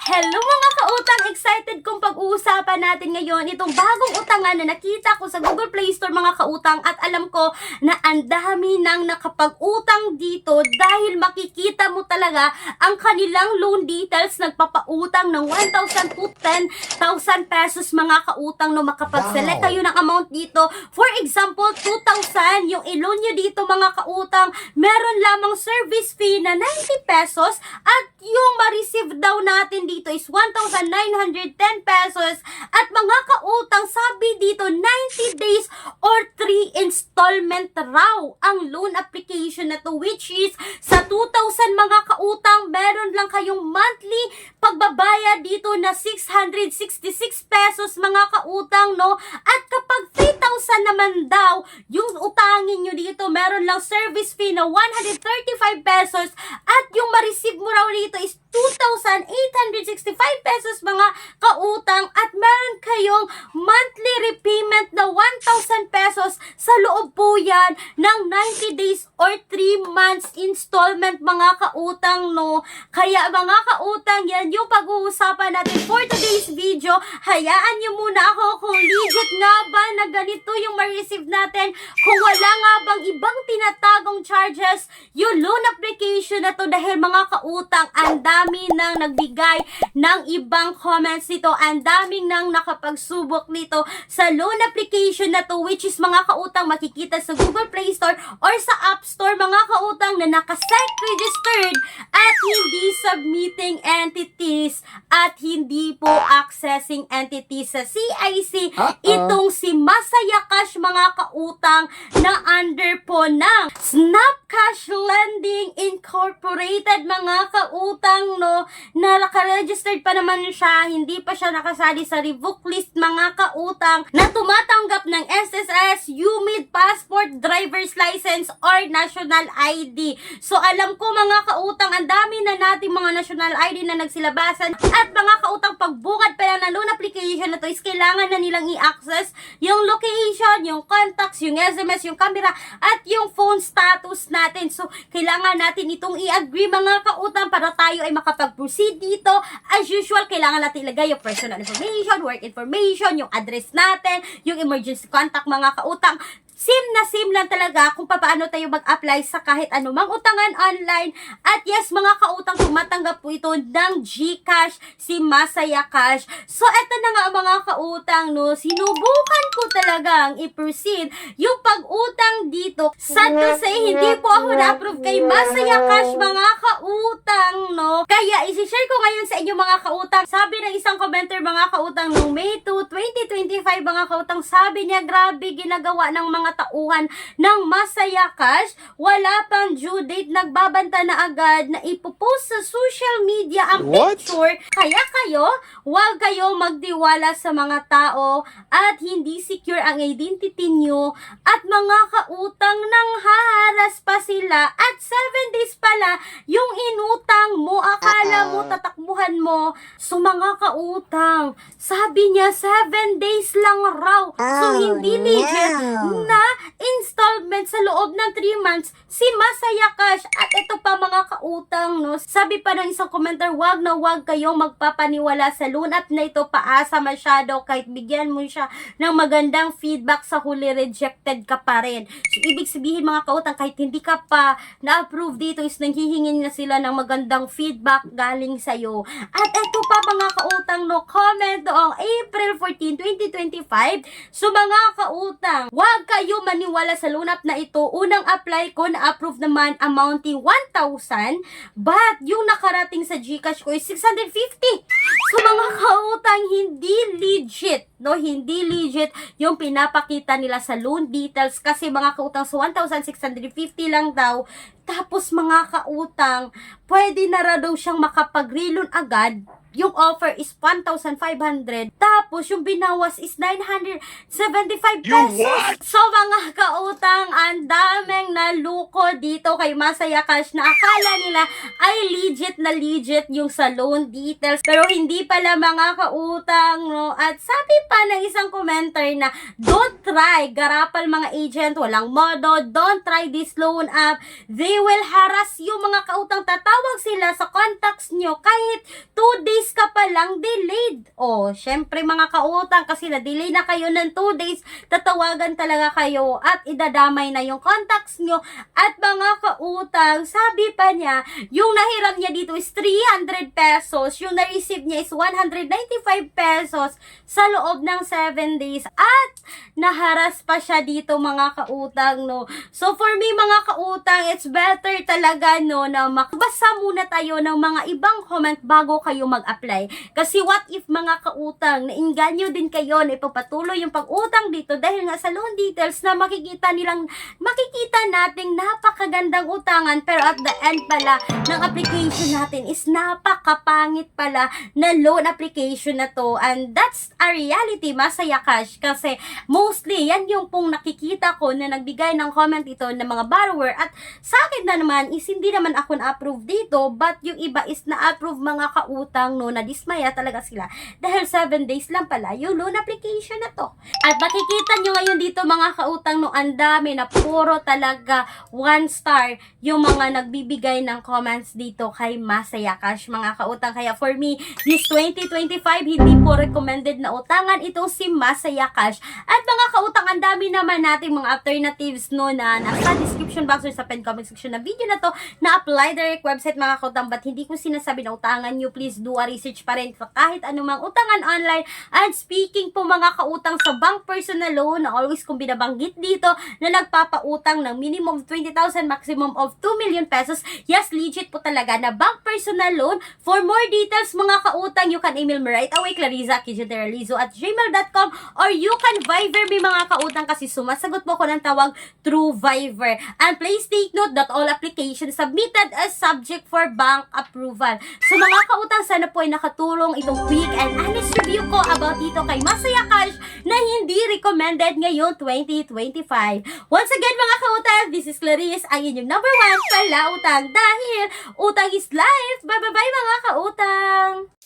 Hello mga kautang! Excited kong pag-uusapan natin ngayon itong bagong utangan na nakita ko sa Google Play Store mga kautang at alam ko na ang dami nang nakapag-utang dito dahil makikita mo talaga ang kanilang loan details nagpapautang ng 1,000 to 10,000 pesos mga kautang no makapag-select kayo ng amount dito. For example, 2,000 yung i-loan nyo dito mga kautang, meron lamang service fee na 90 pesos at yung ma-receive daw natin dito is 1,910 pesos at mga kautang sabi dito 90 days or 3 installment raw ang loan application na to, which is sa 2,000 mga kautang meron lang kayong monthly pagbabayad dito na 666 pesos mga kautang no, at kapag 3,000 naman daw yung utangin nyo dito meron lang service fee na 135 pesos at yung ma-receive mo raw dito is 2,865 pesos mga kautang at meron kayong monthly repayment na 1,000 pesos sa loob po yan ng 90 days or 3 months installment mga kautang no. Kaya mga kautang yan yung pag-uusapan natin for today's video. Hayaan nyo muna ako kung legit nga ba na ganito yung ma-receive natin, kung wala nga bang ibang tinatagong charges yung loan application na to dahil mga kautang ang dami nang nagbigay ng ibang comments nito, ang daming nang nakapagsubok nito sa loan application na to, which is mga kautang makikita sa Google Play Store or sa App Store mga kautang na naka-site registered at hindi submitting entities at hindi po accessing entities sa CIC. Itong si Masaya Cash mga kautang na under po ng Snap Cash Lending Incorporated mga kautang no, na naka-registered pa naman siya, hindi pa siya nakasali sa revoke list mga kautang, na tumatanggap ng SSS, UMID, passport, driver's license, or national ID. So alam ko mga kautang, ang dami na nating mga national ID na nagsilabasan at mga kautang pagbukad pa lang na loan application na to is kailangan na nilang i-access yung location, yung contacts, yung SMS, yung camera, at yung phone status natin. So kailangan natin itong i-agree mga kautang para tayo ay makapag-proceed dito. As usual, kailangan natin ilagay yung personal information, work information, yung address natin, yung emergency contact mga kautang. Sim lang talaga kung paano tayo mag-apply sa kahit anumang utangan online. At yes, mga kautang, tumatanggap po ito ng GCash, si Masaya Cash. So, eto na nga mga kautang, no, sinubukan ko talagang i-proceed yung pag-utang dito. Sad to say, hindi po ako na-approve kay Masaya Cash, mga kautang, no. Kaya, isi-share ko ngayon sa inyo mga kautang. Sabi ng isang commenter mga kautang, noong May 2, 2025 mga kautang, sabi niya, grabe ginagawa ng mga tauhan ng Masaya Cash, wala pang due date, nagbabanta na agad na ipopost sa social media ang picture. Kaya huwag kayo magdiwala sa mga tao at hindi secure ang identity nyo at mga kautang nang haharas pa sila at 7 days pala yung inutang mo, akala mo tatakbuhan mo. So mga kautang, sabi niya 7 days lang raw. So hindi legit na installment sa loob ng 3 months si Masaya Cash. At ito pa mga kautang no, sabi pa ng isang commenter, wag na wag kayong magpapaniwala sa loan app na ito, paasa masyado, kahit bigyan mo siya ng magandang feedback sa huli rejected ka pa rin. So ibig sabihin mga kautang, kahit hindi ka pa na-approve dito is nanghihingin na sila ng magandang feedback galing sa'yo. At ito pa mga kautang no, comment noong April 14, 2025. So mga kautang, wag kayo maniwala sa loan app na ito. Unang apply ko, na-approve naman amounting 1,000, but yung nakarating sa GCash ko is 650. So mga kautang, hindi legit, no? Hindi legit yung pinapakita nila sa loan details kasi mga kautang, so 1,650 lang daw. Tapos mga kautang, pwede na raw daw siyang makapag-relon agad. Yung offer is 1,500. Tapos, yung binawas is 975 pesos. So, mga kautang, ang daming naluko dito kay Masaya Cash na akala nila ay legit yung sa loan details. Pero, hindi pala mga kautang, no? At sabi pa ng isang commenter na, don't try. Garapal mga agent, walang modo. Don't try this loan app. They will harass you mga kautang. Tatawag sila sa contacts nyo kahit 2 days days ka palang delayed. O, syempre mga kautang, kasi na-delay na kayo ng 2 days, tatawagan talaga kayo at idadamay na yung contacts nyo. At mga kautang, sabi pa niya, yung nahiram niya dito is 300 pesos, yung na-receive niya is 195 pesos sa loob ng 7 days. At naharas pa siya dito mga kautang, no. So for me mga kautang, it's better talaga, no, na makabasa muna tayo ng mga ibang comment bago kayo mag-apply. Kasi what if mga kautang, nainganyo din kayo na ipapatuloy yung pag-utang dito dahil nga sa loan details na makikita nating napakagandang utangan, pero at the end pala ng application natin is napakapangit pala na loan application na to. And that's a reality, Masaya Cash, kasi mostly yan yung pong nakikita ko na nagbigay ng comment ito ng mga borrower. At sa akin na naman is hindi naman ako na-approve dito, but yung iba is na-approve mga kautang, no, na dismaya talaga sila dahil 7 days lang pala yung loan application na to. At makikita nyo ngayon dito mga kautang, no, ang dami na puro talaga 1 star yung mga nagbibigay ng comments dito kay Masaya Cash mga kautang. Kaya for me, this 2025 hindi po recommended na utangan itong si Masaya Cash. At mga kautang, ang dami naman nating mga alternatives, no, na nasa description box or sa pen comment section na video na to na apply direct website mga kautang. But hindi ko sinasabi na utangan nyo, please do a research pa rin kahit anumang utangan online. And speaking po mga kautang sa bank personal loan, na always kong binabanggit dito na nagpapautang ng minimum of 20,000, maximum of 2 million pesos. Yes, legit po talaga na bank personal loan. For more details mga kautang, you can email me right away, clarissa@gmail.com, or you can Viber me mga kautang, kasi sumasagot po ko ng tawag through Viber. And please take note that all applications submitted as subject for bank approval. So mga kautang, sana po ay nakatulong itong quick and honest review ko about dito kay Masaya Cash na hindi recommended ngayon 2025. Once again mga kautang, this is Clarice, ang inyong number 1 palautang, dahil utang is life. Bye bye bye mga kautang!